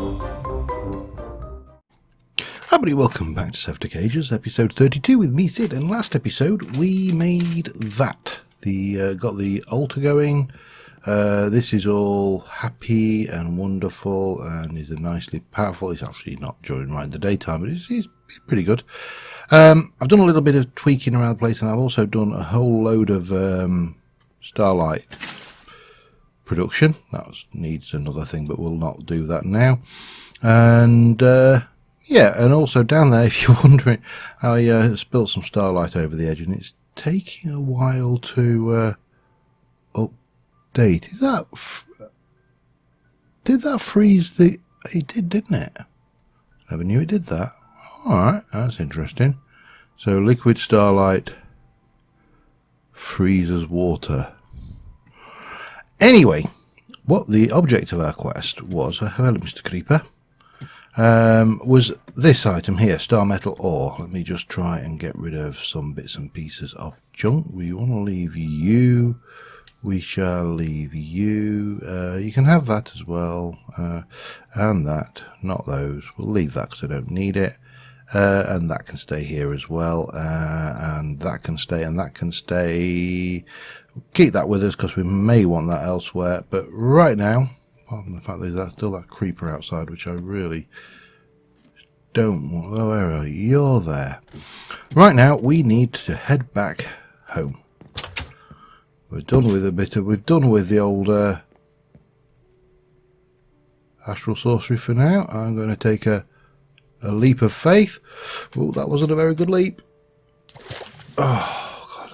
Hi everybody, welcome back to SevTech Ages, episode 32 with me, Sid. And last episode we made that. Got the altar going. This is all happy and wonderful and is nicely powerful. It's actually not during right in the daytime, but it's pretty good. I've done a little bit of tweaking around the place, and I've also done a whole load of starlight production. That needs another thing, but we'll not do that now. And yeah, and also down there, if you're wondering, I spilt some starlight over the edge, and it's taking a while to update. Did that freeze the? It did, didn't it? Never knew it did that. All right, that's interesting. So liquid starlight freezes water. Anyway, what the object of our quest was, hello Mr. Creeper, was this item here, star metal ore. Let me just try and get rid of some bits and pieces of junk. We want to leave you. We shall leave you. You can have that as well, and that, not those. We'll leave that because I don't need it. And that can stay here as well, and that can stay, and that can stay. Keep that with us because we may want that elsewhere. But right now, apart from the fact there's still that creeper outside, which I really don't want. Oh, where are you? You're there. Right now, we need to head back home. We're done with we've done with the old astral sorcery for now. I'm going to take a leap of faith. Oh, that wasn't a very good leap. Oh, God.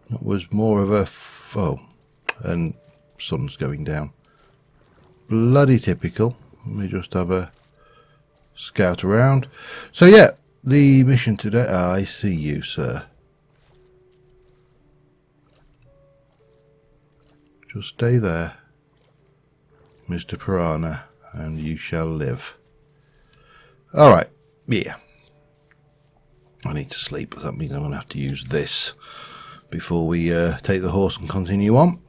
That was more of a foe. And sun's going down. Bloody typical. Let me just have a scout around. So yeah, the mission today. I see you, sir. Just stay there, Mr. Piranha, and you shall live. Alright, yeah. I need to sleep, but that means I'm going to have to use this before we take the horse and continue on.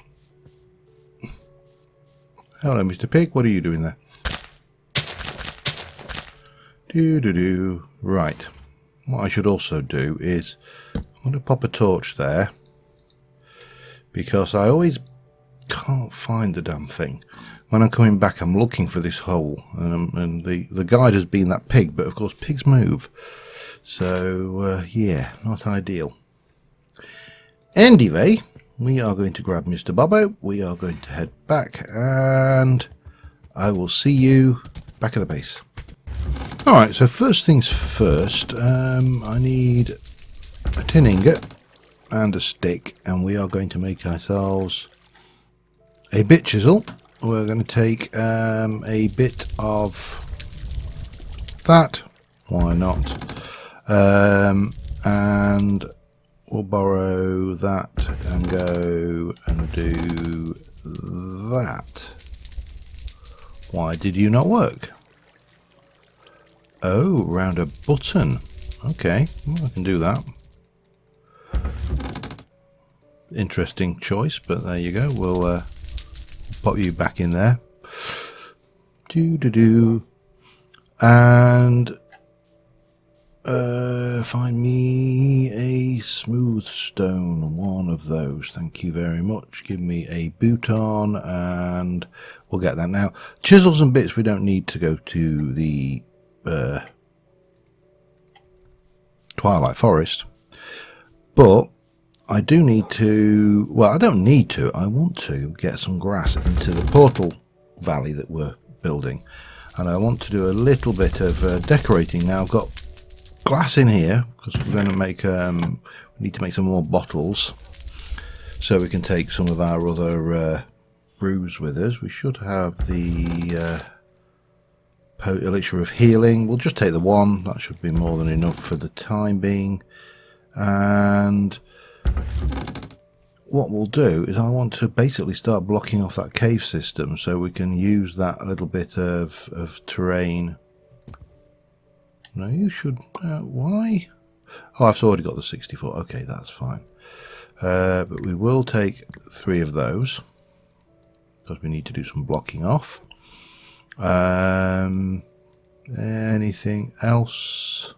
Hello, Mr. Pig, what are you doing there? Right. What I should also do is, I'm going to pop a torch there, because I always can't find the damn thing. When I'm coming back, I'm looking for this hole, and the guide has been that pig, but of course pigs move. So, yeah, not ideal. Anyway, we are going to grab Mr. Bobo, we are going to head back, and I will see you back at the base. Alright, so first things first, I need a tin ingot and a stick, and we are going to make ourselves a bit chisel. We're going to take a bit of that, why not, and we'll borrow that and go and do that. Why did you not work? Oh, round a button. Okay, well, I can do that. Interesting choice, but there you go. We'll pop you back in there. And find me a smooth stone, one of those. Thank you very much. Give me a boot on, and we'll get that now. Chisels and bits we don't need to go to the Twilight Forest, but I do need to, well, I don't need to, I want to get some grass into the portal valley that we're building, and I want to do a little bit of decorating. Now I've got glass in here because we're going to make we need to make some more bottles so we can take some of our other brews with us. We should have the elixir of healing. We'll just take the one, that should be more than enough for the time being. And what we'll do is I want to basically start blocking off that cave system so we can use that little bit of terrain. No, you should, why? Oh, I've already got the 64, okay, that's fine. But we will take 3 of those. because we need to do some blocking off. Anything else?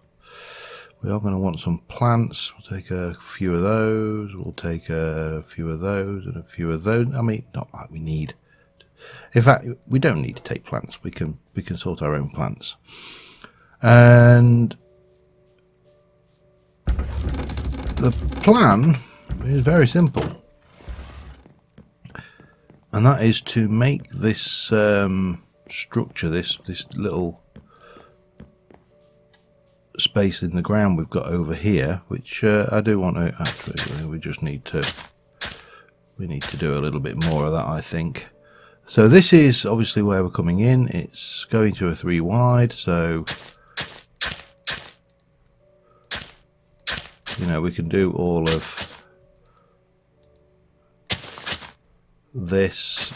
We are going to want some plants. We'll take a few of those. We'll take a few of those and a few of those. I mean, not like we need. In fact, we don't need to take plants. We can sort our own plants. And the plan is very simple, and that is to make this structure, this little space in the ground we've got over here, which I do want to actually, we need to do a little bit more of that, I think. So this is obviously where we're coming in. It's going to a 3 wide, so you know, we can do all of this.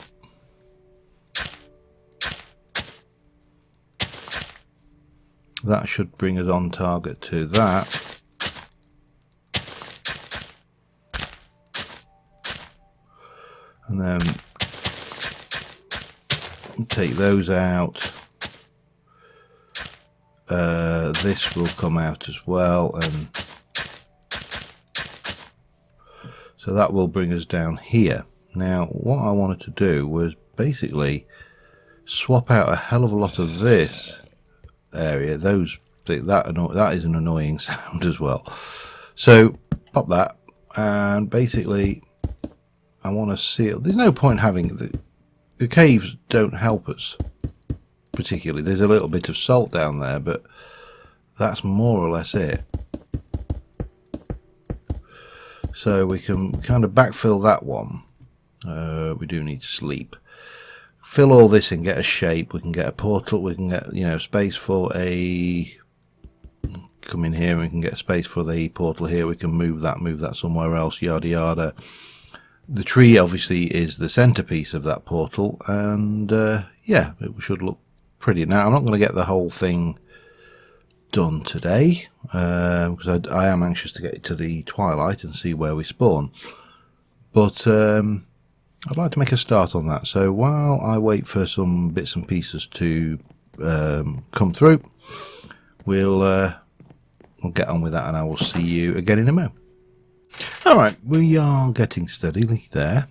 That should bring us on target to that. And then take those out. This will come out as well, and so that will bring us down here. Now what I wanted to do was basically swap out a hell of a lot of this area. That is an annoying sound as well. So pop that, and basically I want to seal. There's no point having the caves don't help us particularly. There's a little bit of salt down there, but that's more or less it. So we can kind of backfill that one. We do need to sleep. Fill all this in, get a shape. We can get a portal. We can get, you know, space for a. Come in here. We can get space for the portal here. We can move that somewhere else. Yada yada. The tree obviously is the centerpiece of that portal, and yeah, it should look pretty. Now I'm not going to get the whole thing done today because I am anxious to get to the Twilight and see where we spawn, but I'd like to make a start on that. So while I wait for some bits and pieces to come through, we'll get on with that, and I will see you again in a moment. Alright, we are getting steadily there.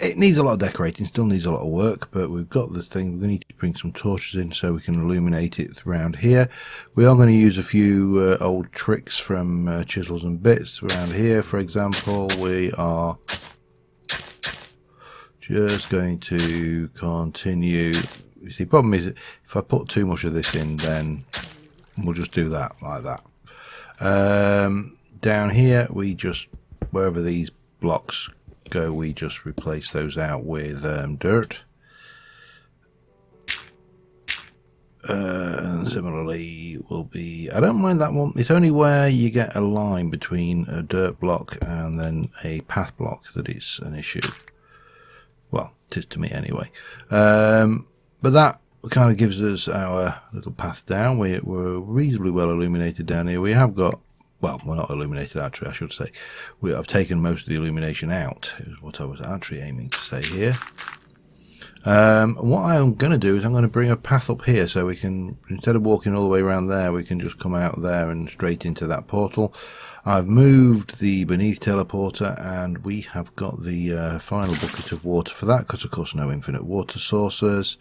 It needs a lot of decorating, still needs a lot of work, but we've got the thing. We need to bring some torches in so we can illuminate it around here. We are going to use a few old tricks from Chisels and Bits around here. For example, we are just going to continue. You see, the problem is if I put too much of this in, then we'll just do that like that. Down here, we just, wherever these blocks go, we just replace those out with dirt. And similarly will be, I don't mind that one. It's only where you get a line between a dirt block and then a path block that it's an issue. Well, it is to me anyway. But that kind of gives us our little path down. We're reasonably well illuminated down here. We have got, well, we're not illuminated actually, I should say. I've taken most of the illumination out, is what I was actually aiming to say here. What I'm going to do is I'm going to bring a path up here so we can, instead of walking all the way around there, we can just come out there and straight into that portal. I've moved the beneath teleporter, and we have got the final bucket of water for that, because of course no infinite water sources.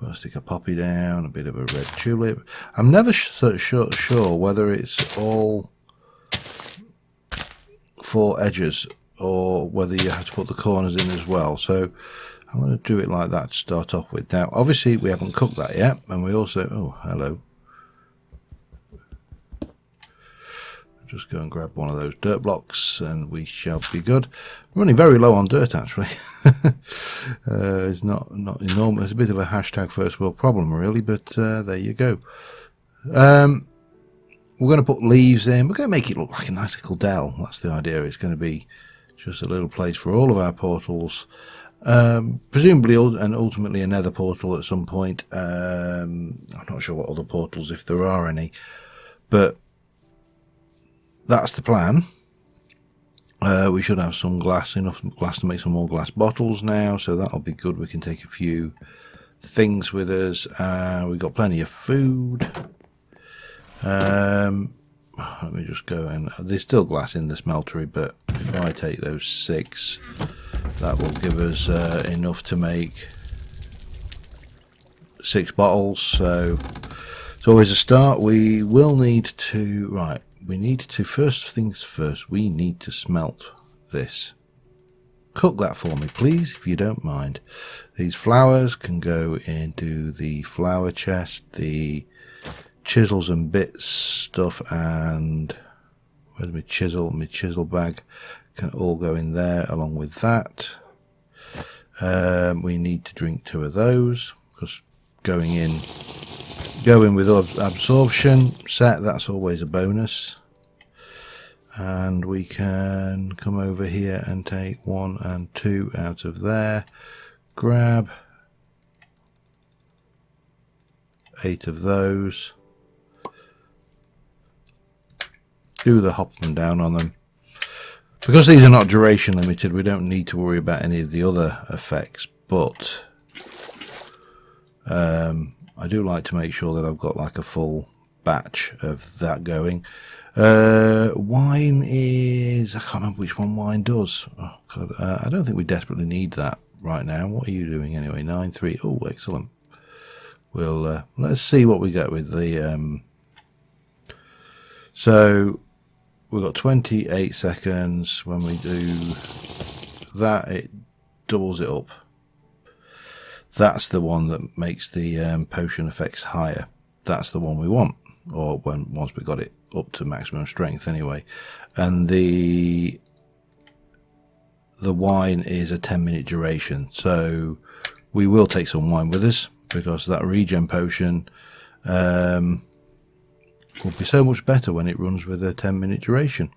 I'll stick a poppy down, a bit of a red tulip. I'm never sure whether it's all 4 edges or whether you have to put the corners in as well. So I'm going to do it like that to start off with. Now, obviously, we haven't cooked that yet, and we also... Oh, hello. Just go and grab one of those dirt blocks, and we shall be good. I'm running very low on dirt, actually. It's not enormous. It's a bit of a hashtag first world problem, really, but there you go. We're going to put leaves in. We're going to make it look like a nice little dell. That's the idea. It's going to be just a little place for all of our portals. Presumably and ultimately a nether portal at some point. I'm not sure what other portals, if there are any, but that's the plan. We should have some glass, enough glass to make some more glass bottles now, so that'll be good. We can take a few things with us. We've got plenty of food. Let me just go in. There's still glass in the smeltery, but if I take those 6, that will give us enough to make 6 bottles. So it's always a start. We will need to, right, we need to, first things first, we need to smelt this. Cook that for me, please, if you don't mind. These flowers can go into the flower chest, the chisels and bits stuff, and where's my chisel bag can all go in there along with that. We need to drink 2 of those, because go in with absorption set, that's always a bonus. And we can come over here and take 1 and 2 out of there, grab 8 of those, do the hop and down on them. Because these are not duration limited, we don't need to worry about any of the other effects, but I do like to make sure that I've got like a full batch of that going. Wine is, I can't remember which one wine does. Oh God, I don't think we desperately need that right now. What are you doing anyway? 9-3. Oh, excellent. We'll let's see what we get with the so we've got 28 seconds. When we do that, it doubles it up. That's the one that makes the potion effects higher. That's the one we want, or once we got it up to maximum strength anyway. And the wine is a 10-minute duration, so we will take some wine with us, because that regen potion will be so much better when it runs with a 10-minute duration.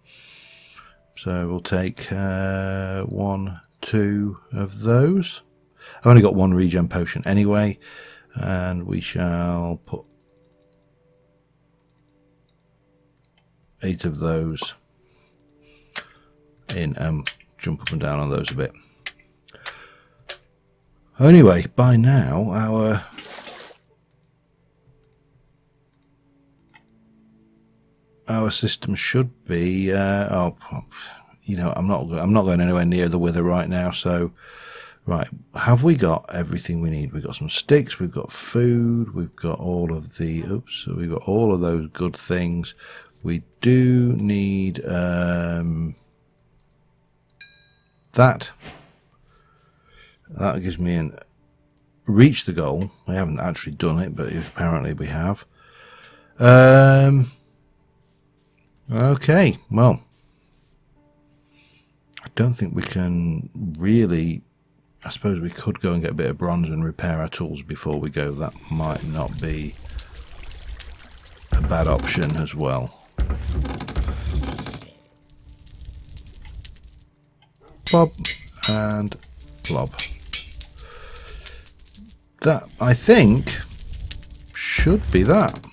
So we'll take 1, 2 of those. I've only got 1 regen potion anyway, and we shall put 8 of those in and jump up and down on those a bit. Anyway, by now our system should be oh, you know, I'm not going anywhere near the wither right now. So right, have we got everything we need? We've got some sticks, we've got food, we've got all of the we've got all of those good things. We do need that gives me an reach the goal. I haven't actually done it, but apparently we have. Okay, well, I don't think we can really. I suppose we could go and get a bit of bronze and repair our tools before we go. That might not be a bad option as well. Bob and blob. That, I think, should be that.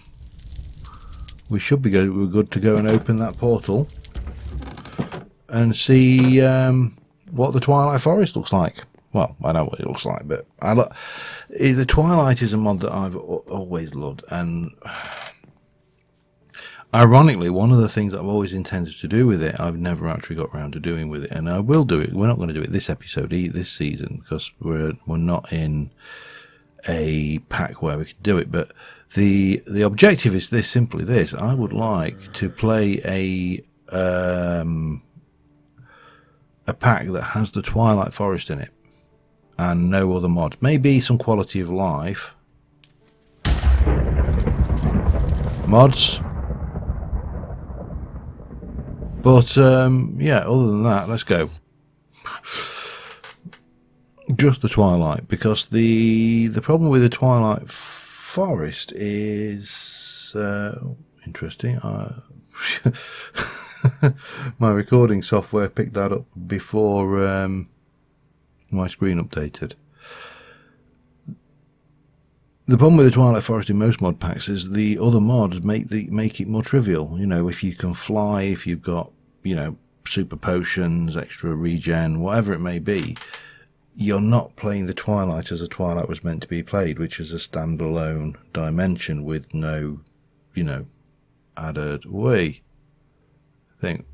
We should be good to go and open that portal and see what the Twilight Forest looks like. Well, I know what it looks like, but the Twilight is a mod that I've always loved, and ironically, one of the things I've always intended to do with it, I've never actually got around to doing with it, and I will do it. We're not going to do it this episode, this season, because we're not in a pack where we can do it. But the objective is simply this: I would like to play a pack that has the Twilight Forest in it and no other mod. Maybe some quality of life mods. But yeah, other than that, let's go. Just the Twilight, because the problem with the Twilight Forest is interesting. My recording software picked that up before my screen updated. The problem with the Twilight Forest in most mod packs is the other mods make it more trivial. You know, if you can fly, if you've got, you know, super potions, extra regen, whatever it may be, you're not playing the Twilight as a Twilight was meant to be played, which is a standalone dimension with no, you know, added thing.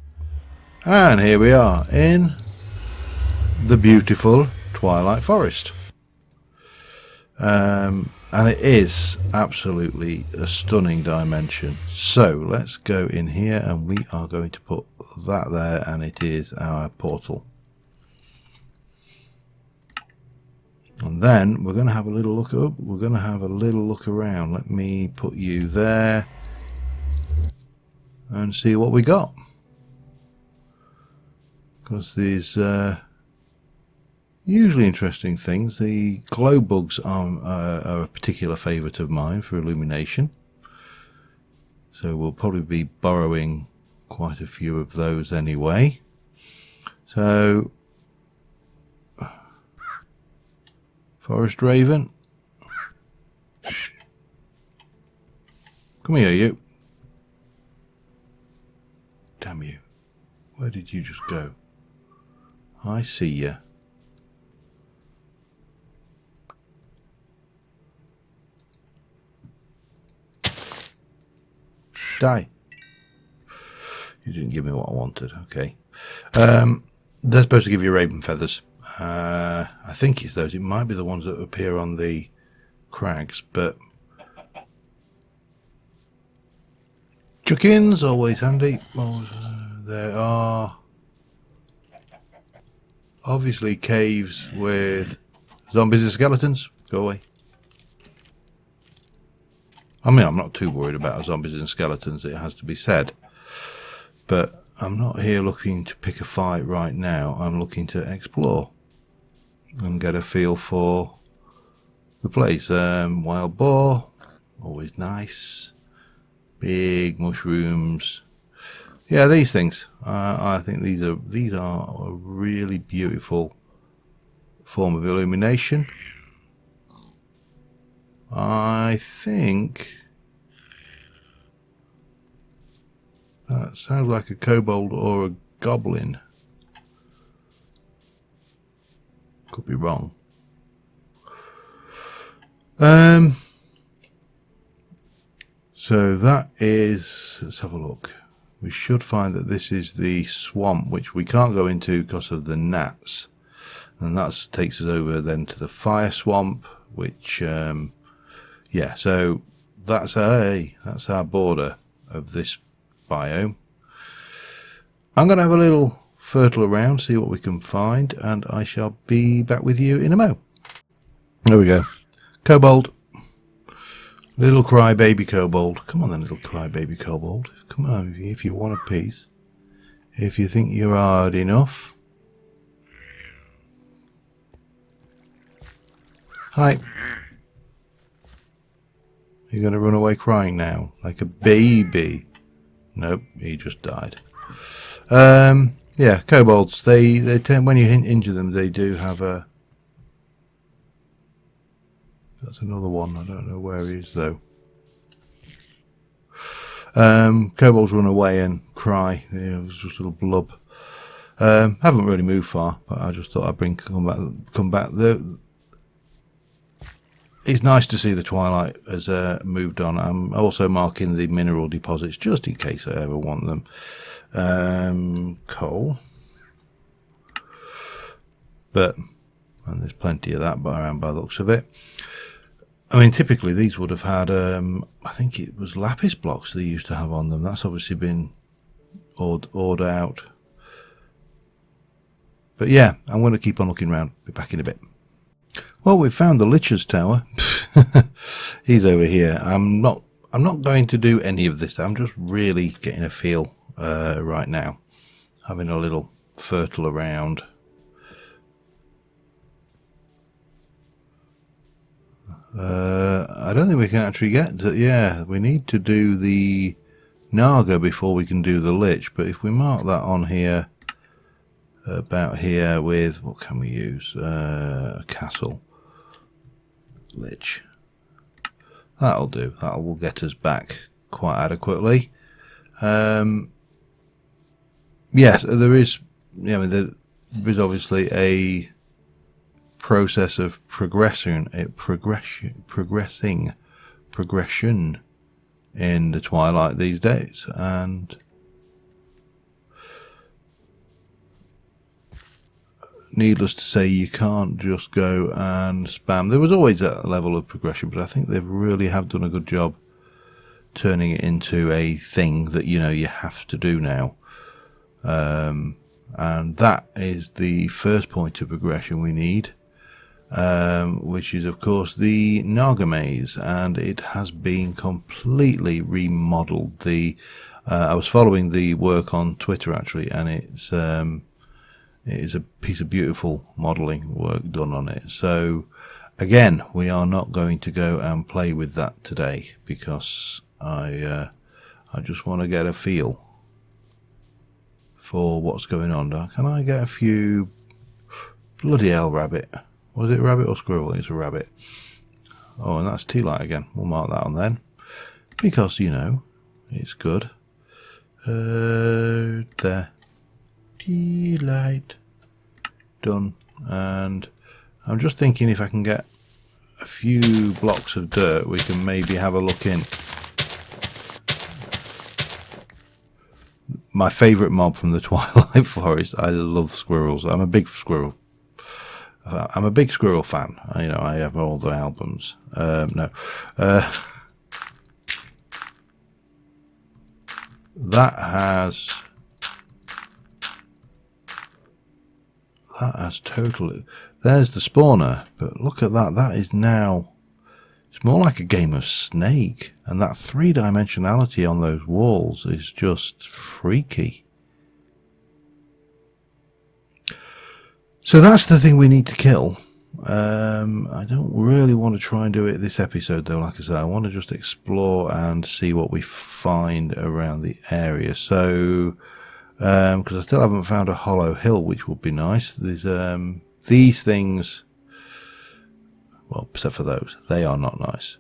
And here we are in the beautiful Twilight Forest. And it is absolutely a stunning dimension. So let's go in here and we are going to put that there, and it is our portal. And then we're going to have a little look up. We're going to have a little look around. Let me put you there and see what we got. Because these usually interesting things. The glow bugs are a particular favourite of mine for illumination, so we'll probably be borrowing quite a few of those anyway. So Forest Raven, come here, you. Damn you, where did you just go? I see you. Die. You didn't give me what I wanted. Okay. They're supposed to give you raven feathers. I think it's those. It might be the ones that appear on the crags, but chuck-ins, always handy. Well, there are obviously caves with zombies and skeletons. Go away. I mean, I'm not too worried about zombies and skeletons, it has to be said. But I'm not here looking to pick a fight right now. I'm looking to explore and get a feel for the place. Wild boar, always nice. Big mushrooms. Yeah, these things. I think these are a really beautiful form of illumination. I think that sounds like a kobold or a goblin. Could be wrong. So that is, let's have a look. We should find that this is the swamp, which we can't go into because of the gnats. And that takes us over then to the fire swamp, which yeah, so that's our border of this biome. I'm going to have a little fertile around, see what we can find, and I shall be back with you in a mo. There we go. Kobold. Little crybaby kobold. Come on then, little crybaby kobold. Come on, if you want a piece. If you think you're hard enough. Hi. You're going to run away crying now, like a baby. Nope, he just died. Yeah, kobolds. They tend, when you injure them, they do have a. That's another one. I don't know where he is though. Kobolds run away and cry. It was just a little blub. Haven't really moved far, but I just thought I'd come back. It's nice to see the Twilight has moved on. I'm also marking the mineral deposits just in case I ever want them. Coal. And there's plenty of that around by the looks of it. I mean, typically these would have had, I think it was lapis blocks they used to have on them. That's obviously been awed out. But yeah, I'm going to keep on looking around. Be back in a bit. Well, we've found the Licher's Tower. He's over here. I'm not going to do any of this. I'm just really getting a feel right now. Having a little fertile around. I don't think we can actually get to, yeah, we need to do the Naga before we can do the Lich, but if we mark that on here, about here with, what can we use, a castle, Lich, that'll do, that will get us back quite adequately. yes, there is. Yeah, I mean, there is obviously a process of progression in the Twilight these days, and needless to say, you can't just go and spam. There was always a level of progression, but I think they really have done a good job turning it into a thing that you have to do now, and that is the first point of progression we need, which is of course the Naga maze, and it has been completely remodeled. I was following the work on Twitter actually, and it is a piece of beautiful modelling work done on it. So again, we are not going to go and play with that today because I just want to get a feel for what's going on. Can I get a few? Bloody hell, rabbit. Was it rabbit or squirrel? It's a rabbit. Oh, and that's tea light again. We'll mark that on then, because it's good. There, tea light done. And I'm just thinking if I can get a few blocks of dirt, we can maybe have a look in. My favourite mob from the Twilight Forest. I love squirrels. I'm a big squirrel fan. I have all the albums. No. That has totally... There's the spawner, but look at that. That is now... It's more like a game of Snake, and that three-dimensionality on those walls is just freaky. So that's the thing we need to kill. I don't really want to try and do it this episode, though. Like I said, I want to just explore and see what we find around the area. So, because I still haven't found a hollow hill, which would be nice. There's these things. Well, except for those, they are not nice.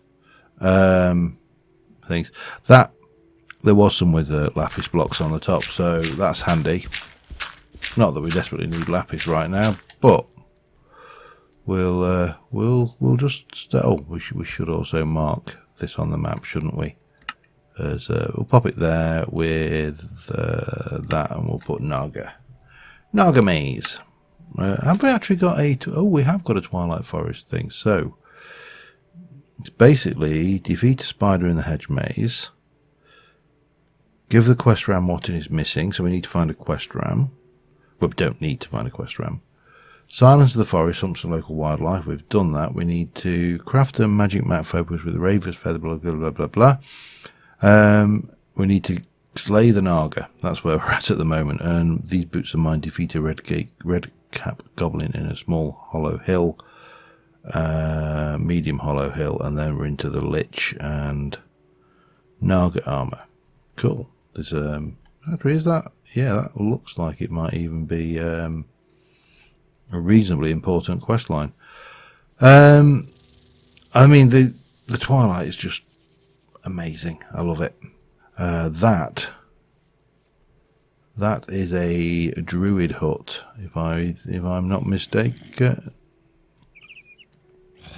Things that there was some with lapis blocks on the top, so that's handy. Not that we desperately need lapis right now, but we'll just we should also mark this on the map, shouldn't we? As we'll pop it there with that, and we'll put Naga maze. Have we actually got we have got a Twilight Forest thing. So it's basically defeat a spider in the hedge maze, give the quest ram what it is missing, so we need to find a quest ram. Well, we don't need to find a quest ram. Silence of the forest, some local wildlife. We've done that. We need to craft a magic map focus with the raven's feather, blah blah blah blah. We need to slay the Naga. That's where we're at the moment. And these boots of mine defeat a red cap goblin in a small hollow hill, medium hollow hill, and then we're into the lich and Naga armor. Cool. There's is that? Yeah, that looks like it might even be a reasonably important quest line. I mean, the Twilight is just amazing. I love it. That is a druid hut, if I'm not mistaken.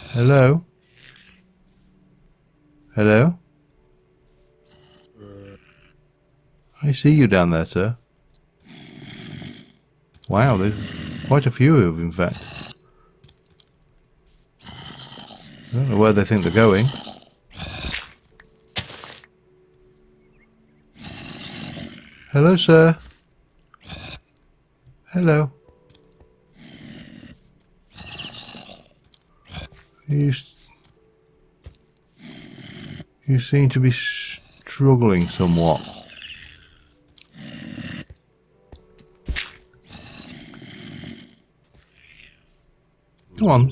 Hello? Hello? I see you down there, sir. Wow, there's quite a few of them, in fact. I don't know where they think they're going. Hello, sir. Hello. You seem to be struggling somewhat. Come on.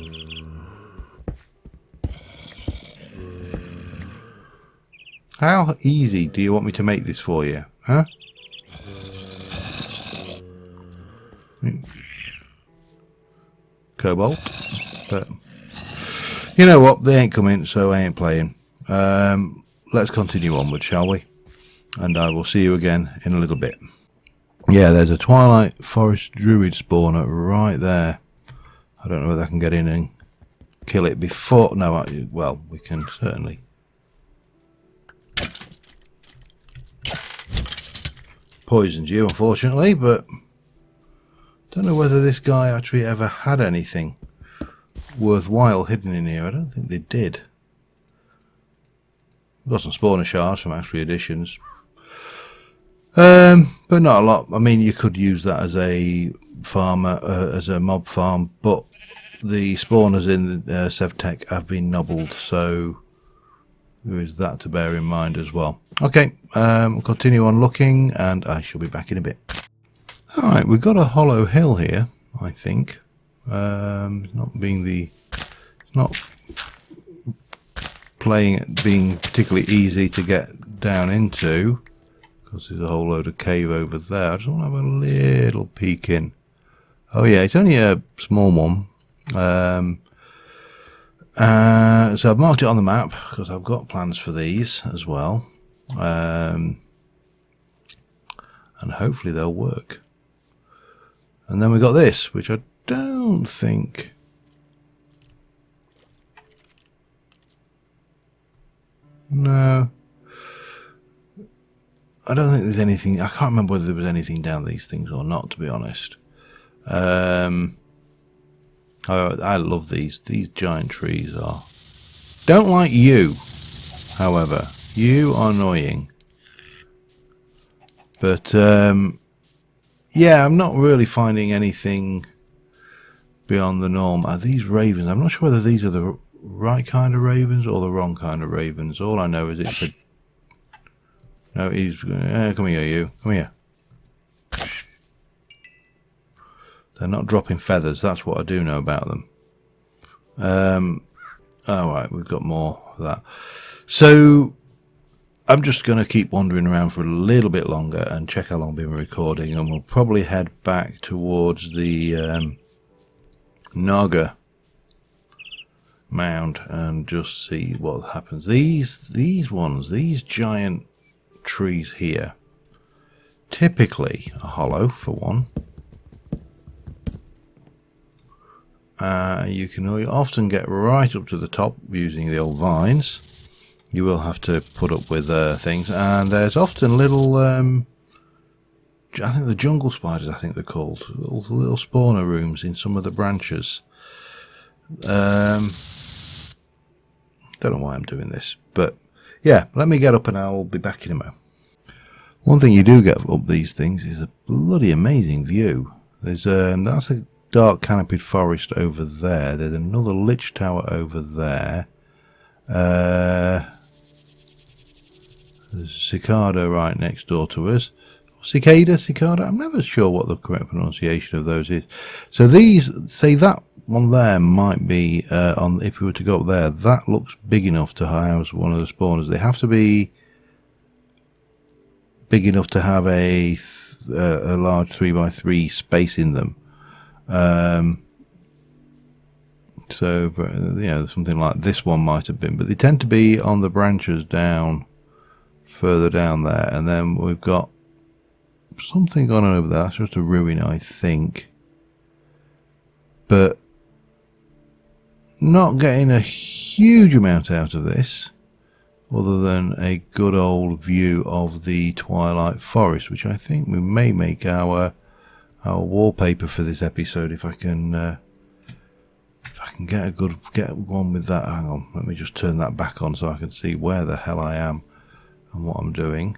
How easy do you want me to make this for you, huh? Cobalt. But you know what? They ain't coming, so I ain't playing. Let's continue onward, shall we? And I will see you again in a little bit. Yeah, there's a Twilight Forest Druid spawner right there. I don't know whether I can get in and kill it before... No, well, we can certainly. Poisoned you, unfortunately, but... Don't know whether this guy actually ever had anything worthwhile hidden in here. I don't think they did. Got some spawner shards from Mastery Editions. But not a lot. I mean, you could use that as a farmer, as a mob farm, but the spawners in the SevTech have been nobbled, so there is that to bear in mind as well. Okay, we'll continue on looking, and I shall be back in a bit. Alright, we've got a hollow hill here, I think. Not playing it being particularly easy to get down into, because there's a whole load of cave over there. I just want to have a little peek in. Oh yeah, it's only a small one. So I've marked it on the map because I've got plans for these as well. And hopefully they'll work. And then we got this, which I don't think... No. I don't think there's anything... I can't remember whether there was anything down these things or not, to be honest. I love these. These giant trees are... Don't like you, however. You are annoying. But, yeah, I'm not really finding anything beyond the norm. Are these ravens? I'm not sure whether these are the right kind of ravens or the wrong kind of ravens. All I know is it's a... No, he's... come here, you. Come here. They're not dropping feathers. That's what I do know about them. Alright, we've got more of that. So, I'm just going to keep wandering around for a little bit longer and check how long I've been recording, and we'll probably head back towards the Naga mound and just see what happens. These giant trees here typically are hollow, for one. You can often get right up to the top using the old vines. You will have to put up with things, and there's often little I think the jungle spiders, I think they're called, little spawner rooms in some of the branches. Don't know why I'm doing this, but yeah, let me get up and I'll be back in a moment. One thing you do get up these things is a bloody amazing view. There's that's a dark canopied forest over there. There's another lich tower over there. There's a cicada right next door to us. Cicada? I'm never sure what the correct pronunciation of those is. So these, say that one there might be, on. If we were to go up there, that looks big enough to house one of the spawners. They have to be big enough to have a large 3x3 space in them. So, you know, something like this one might have been, but they tend to be on the branches down, further down there, and then we've got something going on over there. That's just a ruin, I think, but not getting a huge amount out of this, other than a good old view of the Twilight Forest, which I think we may make our wallpaper for this episode if I can get one with that. Hang on, let me just turn that back on so I can see where the hell I am and what I'm doing.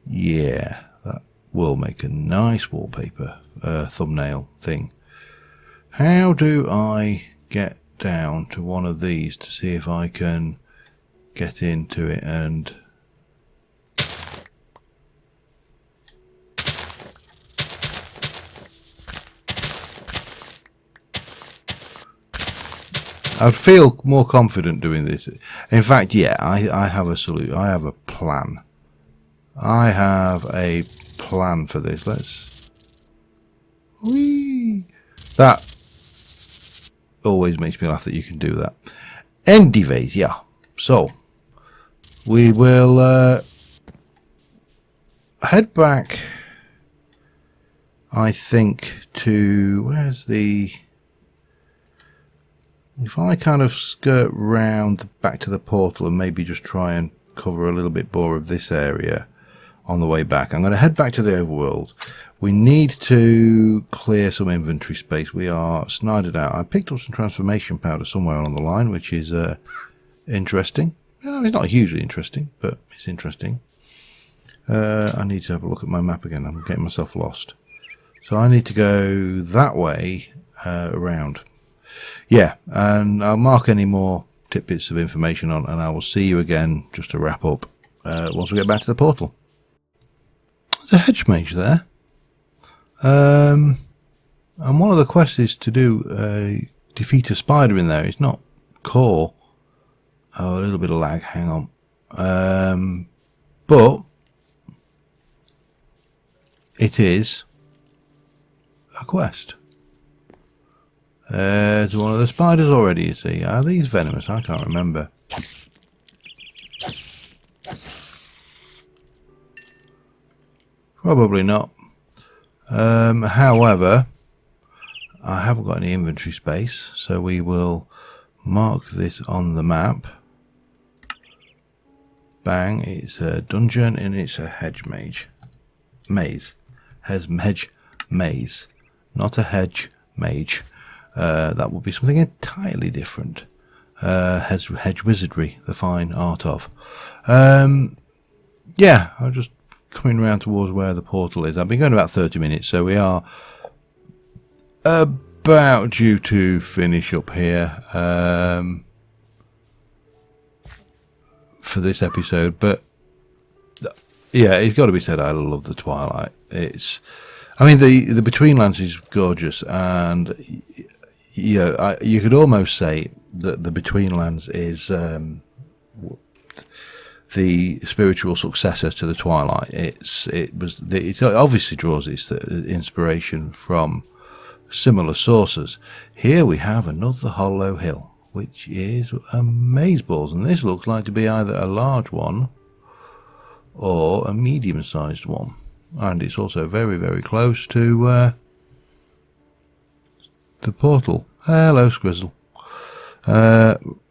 Yeah, that will make a nice wallpaper thumbnail thing. How do I get down to one of these to see if I can get into it and... I'd feel more confident doing this. In fact, yeah, I have a solution. I have a plan. I have a plan for this. Let's... Whee! That always makes me laugh that you can do that. Anyways, yeah. So we will head back, I think, to where's the... If I kind of skirt round back to the portal and maybe just try and cover a little bit more of this area on the way back. I'm going to head back to the overworld. We need to clear some inventory space. We are snidered out. I picked up some transformation powder somewhere along the line, which is interesting. No, it's not hugely interesting, but it's interesting. I need to have a look at my map again. I'm getting myself lost. So I need to go that way around. Yeah, and I'll mark any more tidbits of information on, and I will see you again just to wrap up once we get back to the portal. There's a hedge mage there. And one of the quests is to do defeat a spider in there. It's not core. Oh, a little bit of lag, hang on. But it is a quest. There's one of the spiders already, you see. Are these venomous? I can't remember. Probably not. However, I haven't got any inventory space, so we will mark this on the map. Bang, it's a dungeon and it's a hedge mage. Maze. Hedge maze. Not a hedge mage. That would be something entirely different. Hedge wizardry, the fine art of. Yeah, I'm just coming around towards where the portal is. I've been going about 30 minutes, so we are about due to finish up here for this episode. But yeah, it's got to be said, I love the Twilight. I mean, the Betweenlands is gorgeous, and yeah, you could almost say that the Betweenlands is the spiritual successor to the Twilight. It obviously draws its inspiration from similar sources. Here we have another hollow hill, which is a maze balls, and this looks like to be either a large one or a medium-sized one, and it's also very, very close to the portal. Hello, Squizzle.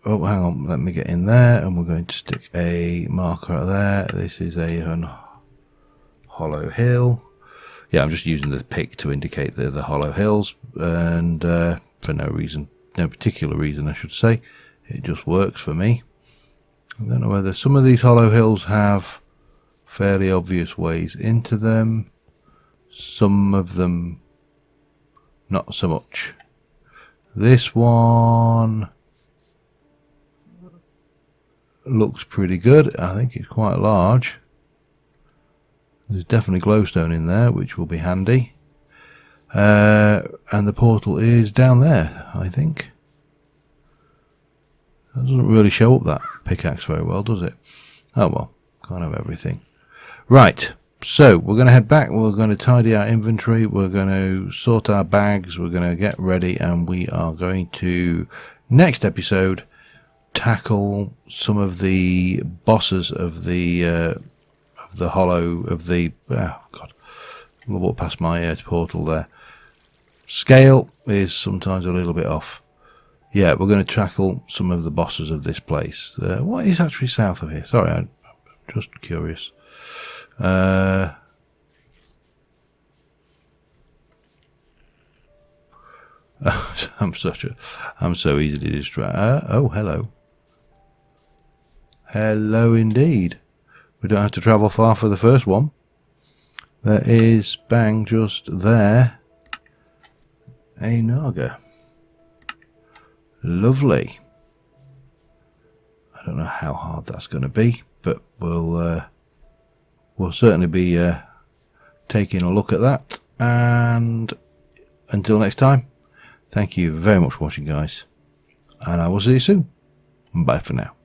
Oh, hang on, let me get in there, and we're going to stick a marker there. This is a hollow hill. Yeah, I'm just using the pick to indicate the hollow hills, and for no particular reason, I should say. It just works for me. I don't know whether some of these hollow hills have fairly obvious ways into them. Some of them not so much. This one looks pretty good. I think it's quite large. There's definitely glowstone in there, which will be handy. And the portal is down there, I think. That doesn't really show up that pickaxe very well, does it? Oh well, can't have everything. Right, so we're going to head back. We're going to tidy our inventory. We're going to sort our bags. We're going to get ready, and we are going to, next episode, tackle some of the bosses of the hollow of the... Oh, God. I'll walk past my portal there. Scale is sometimes a little bit off. Yeah, we're going to tackle some of the bosses of this place. What is actually south of here? Sorry, I'm just curious. I'm so easily distracted. Oh, hello. Hello indeed. We don't have to travel far for the first one. There is, bang, just there, a Naga. Lovely. I don't know how hard that's going to be, but we'll certainly be taking a look at that. And until next time, thank you very much for watching, guys, and I will see you soon. Bye for now.